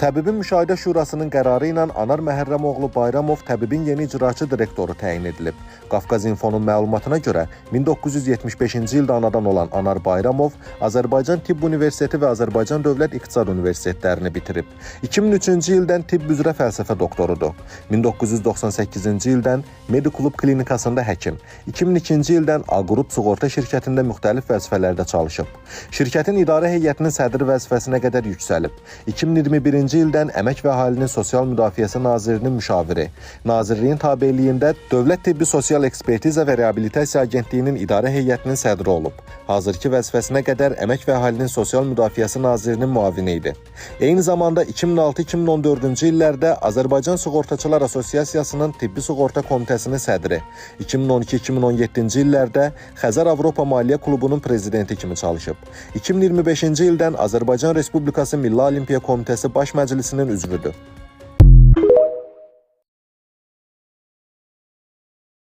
Təbibin Müşahidə Şurasının qərarı ilə Anar Məhərrəmoğlu Bayramov təbibin yeni icraçı direktoru təyin edilib. Qafqaz İnfonun məlumatına görə 1975-ci ildə anadan olan Anar Bayramov Azərbaycan Tibb Universiteti və Azərbaycan Dövlət İqtisad Universitetlərini bitirib. 2003-cü ildən tibb üzrə fəlsəfə doktorudur. 1998-ci ildən Mediklub klinikasında həkim. 2002-ci ildən A-Qrup sığorta şirkətində müxtəlif vəzifələrdə çalışıb. Şirkətin idarə heyətinin sədri vəzifəsinə qədər yüksəlib. 2021-ci ildən Əmək və Əhalinin Sosial Müdafiəsi Nazirinin müşaviri, Nazirliyin tabeliyində Dövlət Tibbi Sosial Ekspertiza və Reabilitasiya Agentliyinin idarə heyətinin sədri olub. Hazırki vəzifəsinə qədər Əmək və Əhalinin Sosial Müdafiəsi Nazirinin müavini idi. Eyni zamanda 2006-2014-cü illərdə Azərbaycan Sığortaçılar Assosiasiyasının Tibbi Sığorta Komitəsinin sədri, 2012-2017-ci illərdə Xəzər Avropa Maliyyə Klubunun prezidenti kimi çalışıb. 2025-ci ildən Azərbaycan Respublikası Milli Olimpiya Komitəsi Baş Məclisinin üzvüdür.